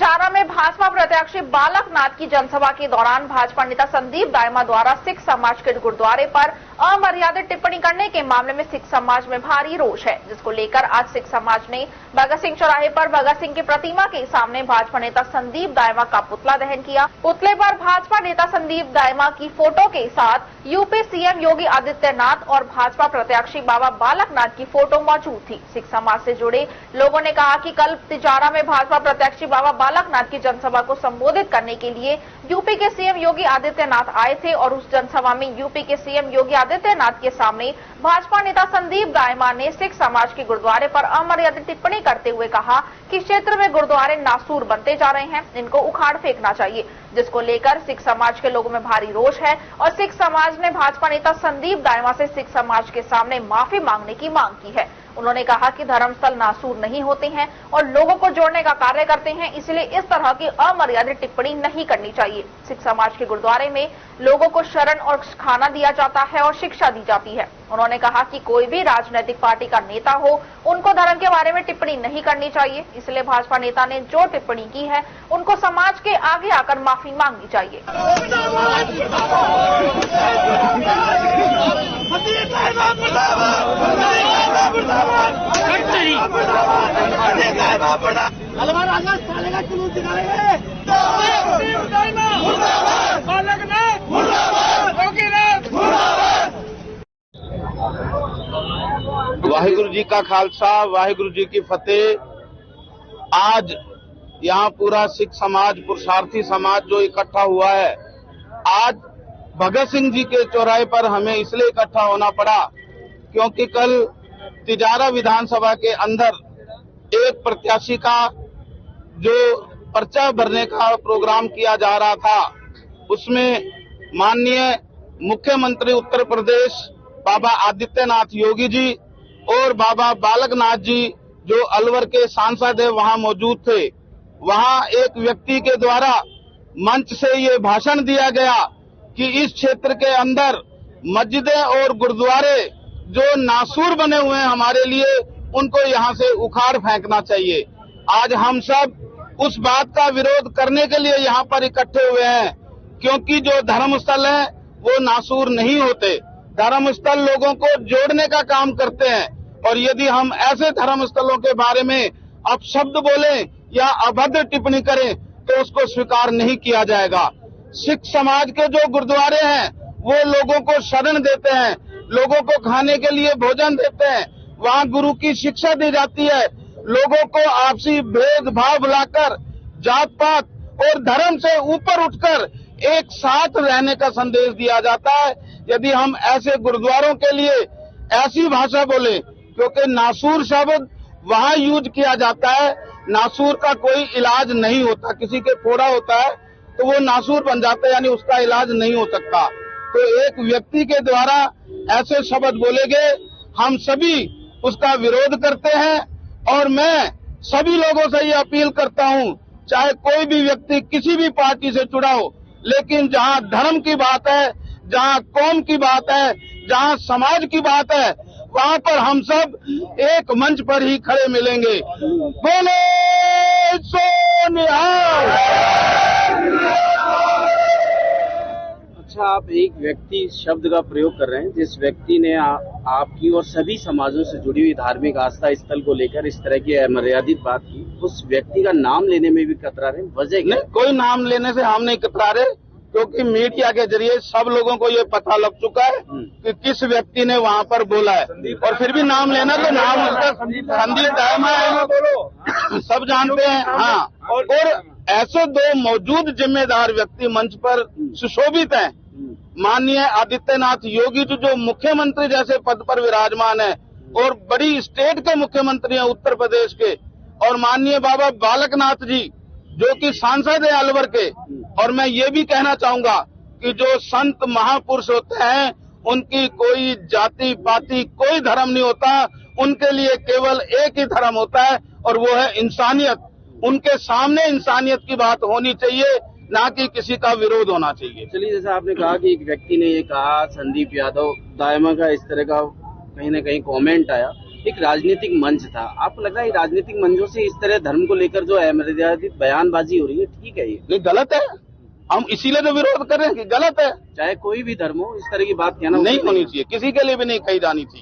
तिजारा में भाजपा प्रत्याशी बालक नाथ की जनसभा के दौरान भाजपा नेता संदीप दायमा द्वारा सिख समाज के गुरुद्वारे पर अमर्यादित टिप्पणी करने के मामले में सिख समाज में भारी रोष है, जिसको लेकर आज सिख समाज ने भगत सिंह चौराहे पर भगत सिंह की प्रतिमा के सामने भाजपा नेता संदीप दायमा का पुतला दहन किया। पुतले पर भाजपा नेता संदीप दायमा की फोटो के साथ यूपी सीएम योगी आदित्यनाथ और भाजपा प्रत्याशी बाबा बालक नाथ की फोटो मौजूद थी। सिख समाज से जुड़े लोगों ने कहा कि कल तिजारा में भाजपा प्रत्याशी बाबा बालक नाथ की जनसभा को संबोधित करने के लिए यूपी के सीएम योगी आदित्यनाथ आए थे और उस जनसभा में यूपी के सीएम योगी आदित्यनाथ के सामने भाजपा नेता संदीप दायमा ने सिख समाज के गुरुद्वारे पर अमर्यादित टिप्पणी करते हुए कहा कि क्षेत्र में गुरुद्वारे नासूर बनते जा रहे हैं, इनको उखाड़ फेंकना चाहिए, जिसको लेकर सिख समाज के लोगों में भारी रोष है और सिख समाज ने भाजपा नेता संदीप दायमा से सिख समाज के सामने माफी मांगने की मांग की है। उन्होंने कहा कि धर्मस्थल नासूर नहीं होते हैं और लोगों को जोड़ने का कार्य करते हैं, इसलिए इस तरह की अमर्यादित टिप्पणी नहीं करनी चाहिए। सिख समाज के गुरुद्वारे में लोगों को शरण और खाना दिया जाता है और शिक्षा दी जाती है। उन्होंने कहा कि कोई भी राजनीतिक पार्टी का नेता हो, उनको धर्म के बारे में टिप्पणी नहीं करनी चाहिए, इसलिए भाजपा नेता ने जो टिप्पणी की है उनको समाज के आगे आकर माफी मांगनी चाहिए। वाहिगुरु जी का खालसा, वाहिगुरु जी की फतेह। आज यहाँ पूरा सिख समाज, पुरुषार्थी समाज जो इकट्ठा हुआ है, आज भगत सिंह जी के चौराहे पर हमें इसलिए इकट्ठा होना पड़ा क्योंकि कल तिजारा विधानसभा के अंदर एक प्रत्याशी का जो पर्चा भरने का प्रोग्राम किया जा रहा था, उसमें माननीय मुख्यमंत्री उत्तर प्रदेश बाबा आदित्यनाथ योगी जी और बाबा बालक नाथ जी जो अलवर के सांसद है वहां मौजूद थे। वहां एक व्यक्ति के द्वारा मंच से ये भाषण दिया गया कि इस क्षेत्र के अंदर मस्जिदें और गुरुद्वारे जो नासूर बने हुए हैं हमारे लिए, उनको यहाँ से उखाड़ फेंकना चाहिए। आज हम सब उस बात का विरोध करने के लिए यहाँ पर इकट्ठे हुए हैं क्योंकि जो धर्मस्थल है वो नासूर नहीं होते। धर्मस्थल लोगों को जोड़ने का काम करते हैं और यदि हम ऐसे धर्मस्थलों के बारे में अपशब्द बोलें या अभद्र टिप्पणी करें तो उसको स्वीकार नहीं किया जाएगा। सिख समाज के जो गुरुद्वारे हैं वो लोगों को शरण देते हैं, लोगों को खाने के लिए भोजन देते हैं, वहाँ गुरु की शिक्षा दी जाती है, लोगों को आपसी भेदभाव भुलाकर जात पात और धर्म से ऊपर उठकर एक साथ रहने का संदेश दिया जाता है। यदि हम ऐसे गुरुद्वारों के लिए ऐसी भाषा बोले, क्योंकि नासूर शब्द वहाँ यूज किया जाता है, नासूर का कोई इलाज नहीं होता। किसी के फोड़ा होता है तो वो नासूर बन जाता है, यानी उसका इलाज नहीं हो सकता। तो एक व्यक्ति के द्वारा ऐसे शब्द बोले गए, हम सभी उसका विरोध करते हैं और मैं सभी लोगों से ये अपील करता हूँ, चाहे कोई भी व्यक्ति किसी भी पार्टी से जुड़ा हो, लेकिन जहाँ धर्म की बात है, जहाँ कौम की बात है, जहाँ समाज की बात है, वहाँ पर हम सब एक मंच पर ही खड़े मिलेंगे। बोले सो निहाल। अच्छा, आप एक व्यक्ति शब्द का प्रयोग कर रहे हैं जिस व्यक्ति ने आपकी और सभी समाजों से जुड़ी हुई धार्मिक आस्था स्थल को लेकर इस तरह की अमर्यादित बात की, उस व्यक्ति का नाम लेने में भी कतरा रहे, वजह क्या? नहीं, कोई नाम लेने से हम नहीं कतरा रहे क्योंकि मीडिया के जरिए सब लोगों को ये पता लग चुका है कि किस व्यक्ति ने वहाँ पर बोला है। और फिर भी नाम लेना तो नाम उसका संदीप दायमा है, सब जानते हैं। हाँ, और ऐसे दो मौजूद जिम्मेदार व्यक्ति मंच पर सुशोभित हैं, माननीय आदित्यनाथ योगी जी जो मुख्यमंत्री जैसे पद पर विराजमान है और बड़ी स्टेट के मुख्यमंत्री हैं उत्तर प्रदेश के, और माननीय बाबा बालक नाथ जी जो कि सांसद है अलवर के। और मैं ये भी कहना चाहूंगा कि जो संत महापुरुष होते हैं उनकी कोई जाति पाति कोई धर्म नहीं होता, उनके लिए केवल एक ही धर्म होता है और वो है इंसानियत। उनके सामने इंसानियत की बात होनी चाहिए, ना कि किसी का विरोध होना चाहिए। चलिए, जैसा आपने कहा कि एक व्यक्ति ने ये कहा, संदीप यादव दायमा का इस तरह का कहीं न कहीं कमेंट आया, एक राजनीतिक मंच था, आपको लग रहा है राजनीतिक मंचों से इस तरह धर्म को लेकर जो अमर्यादित बयानबाजी हो रही है, ठीक है ये? नहीं, गलत है। हम इसीलिए तो विरोध कर रहे हैं कि गलत है, चाहे कोई भी धर्म हो, इस तरह की बात कहना नहीं होनी चाहिए, किसी के लिए भी नहीं कही जानी चाहिए।